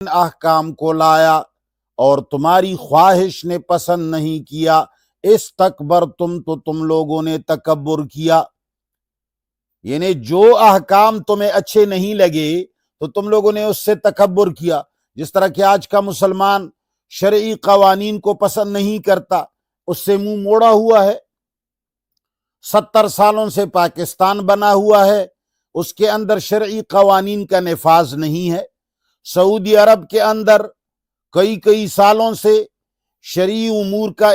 احکام کو لایا اور تمہاری خواہش نے پسند نہیں کیا، استکبرتم تو تم لوگوں نے تکبر کیا، یعنی جو احکام تمہیں اچھے نہیں لگے تو تم لوگوں نے اس سے تکبر کیا۔ جس طرح کہ آج کا مسلمان شرعی قوانین کو پسند نہیں کرتا، اس سے منہ موڑا ہوا ہے۔ 70 سالوں سے پاکستان بنا ہوا ہے، اس کے اندر شرعی قوانین کا نفاذ نہیں ہے۔ سعودی عرب کے اندر کئی سالوں سے شرعی امور کا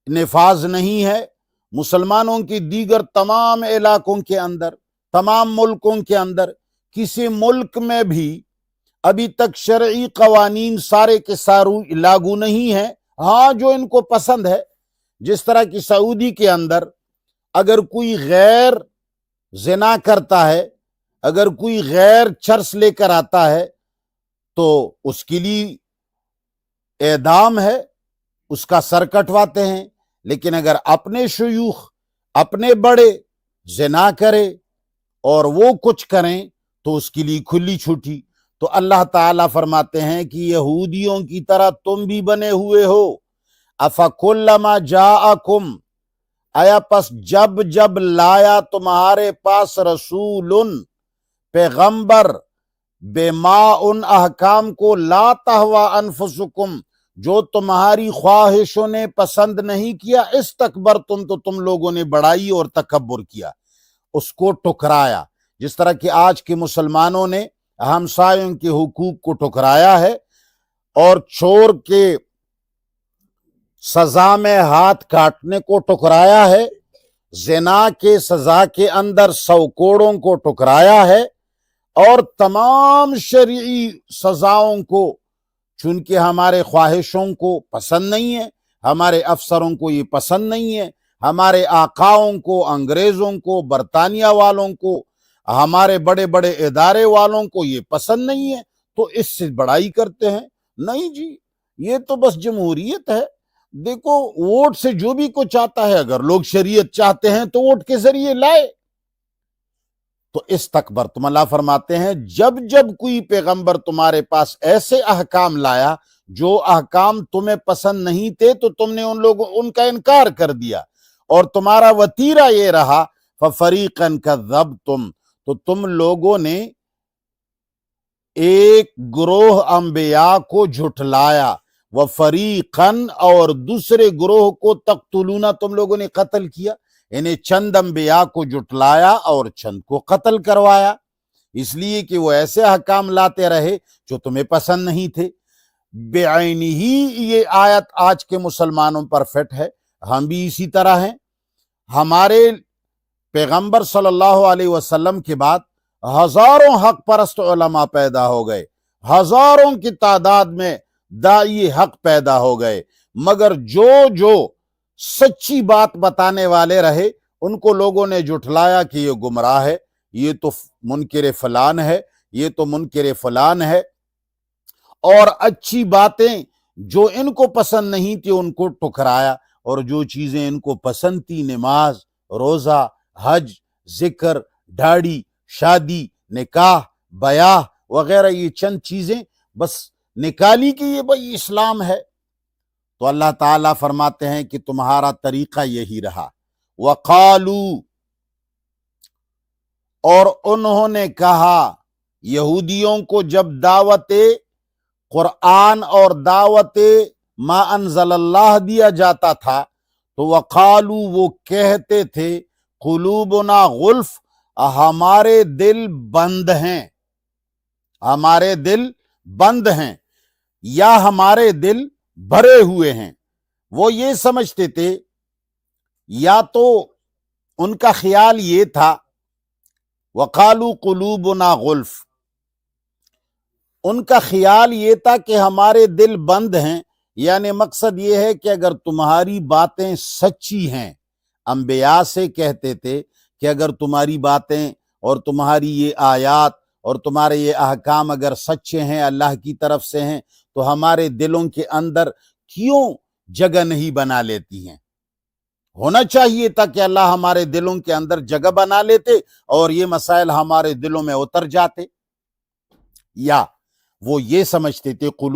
نفاذ نہیں ہے۔ مسلمانوں کی دیگر تمام علاقوں کے اندر، تمام ملکوں کے اندر، کسی ملک میں بھی ابھی تک شرعی قوانین سارے کے سارے لاگو نہیں ہیں۔ ہاں، جو ان کو پسند ہے، جس طرح کی سعودی کے اندر اگر کوئی غیر زنا کرتا ہے، اگر کوئی غیر چرس لے کر آتا ہے تو اس کے لیے اعدام ہے، اس کا سر کٹواتے ہیں۔ لیکن اگر اپنے شیوخ، اپنے بڑے زنا کرے اور وہ کچھ کریں تو اس کے لیے کھلی چھٹی۔ تو اللہ تعالیٰ فرماتے ہیں کہ یہودیوں کی طرح تم بھی بنے ہوئے ہو۔ افکلما جاءکم، آیا پس جب لایا تمہارے پاس رسول، پیغمبر، بما ان احکام کو لا تہوی انفسکم، جو تمہاری خواہشوں نے پسند نہیں کیا، استکبرتم تو تم لوگوں نے بڑائی اور تکبر کیا، اس کو ٹکرایا۔ جس طرح کہ آج کے مسلمانوں نے ہمسایوں کے حقوق کو ٹکرایا ہے اور چور کے سزا میں ہاتھ کاٹنے کو ٹکرایا ہے، زنا کے سزا کے اندر 100 کوڑوں کو ٹکرایا ہے، اور تمام شرعی سزاؤں کو، چونکہ ہمارے خواہشوں کو پسند نہیں ہے، ہمارے افسروں کو یہ پسند نہیں ہے، ہمارے آقاؤں کو، انگریزوں کو، برطانیہ والوں کو، ہمارے بڑے بڑے ادارے والوں کو یہ پسند نہیں ہے، تو اس سے بڑائی کرتے ہیں۔ نہیں جی، یہ تو بس جمہوریت ہے۔ دیکھو، ووٹ سے جو بھی کچھ آتا ہے، اگر لوگ شریعت چاہتے ہیں تو ووٹ کے ذریعے لائے۔ تو استکبرتم، اللہ فرماتے ہیں جب کوئی پیغمبر تمہارے پاس ایسے احکام لایا جو احکام تمہیں پسند نہیں تھے تو تم نے ان کا انکار کر دیا، اور تمہارا وتیرہ یہ رہا فَفَرِيقًا كَذَّبْتُمْ، تو تم لوگوں نے ایک گروہ انبیاء کو جھٹلایا، وَفَرِيقًا، اور دوسرے گروہ کو تقتلون، تم لوگوں نے قتل کیا، یعنی چند انبیاء کو جھٹلایا اور چند کو قتل کروایا، اس لیے کہ وہ ایسے احکام لاتے رہے جو تمہیں پسند نہیں تھے۔ بعینی ہی یہ آیت آج کے مسلمانوں پر فٹ ہے، ہم بھی اسی طرح ہیں۔ ہمارے پیغمبر صلی اللہ علیہ وسلم کے بعد ہزاروں حق پرست علماء پیدا ہو گئے، ہزاروں کی تعداد میں داعی حق پیدا ہو گئے، مگر جو سچی بات بتانے والے رہے ان کو لوگوں نے جھٹلایا کہ یہ گمراہ ہے، یہ تو منکر فلان ہے، یہ تو منکر فلان ہے، اور اچھی باتیں جو ان کو پسند نہیں تھی ان کو ٹکرایا، اور جو چیزیں ان کو پسند تھی، نماز، روزہ، حج، ذکر، داڑھی، شادی، نکاح، بیاہ وغیرہ، یہ چند چیزیں بس نکالی کہ یہ بھائی اسلام ہے۔ تو اللہ تعالیٰ فرماتے ہیں کہ تمہارا طریقہ یہی رہا۔ وَقَالُوا، اور انہوں نے کہا، یہودیوں کو جب دعوت قرآن اور دعوت ما انزل اللہ دیا جاتا تھا تو وَقَالُوا، وہ کہتے تھے، قلوبنا غلف، ہمارے دل بند ہیں، ہمارے دل بند ہیں، یا ہمارے دل بھرے ہوئے ہیں۔ وہ یہ سمجھتے تھے، یا تو ان کا خیال یہ تھا، وقالوا قلوبنا غلف، ان کا خیال یہ تھا کہ ہمارے دل بند ہیں، یعنی مقصد یہ ہے کہ اگر تمہاری باتیں سچی ہیں، انبیاء سے کہتے تھے کہ اگر تمہاری باتیں اور تمہاری یہ آیات اور تمہارے یہ احکام اگر سچے ہیں، اللہ کی طرف سے ہیں، تو ہمارے دلوں کے اندر کیوں جگہ نہیں بنا لیتی ہیں؟ ہونا چاہیے تھا کہ اللہ ہمارے دلوں کے اندر جگہ بنا لیتے اور یہ مسائل ہمارے دلوں میں اتر جاتے۔ یا وہ یہ سمجھتے تھے قلوب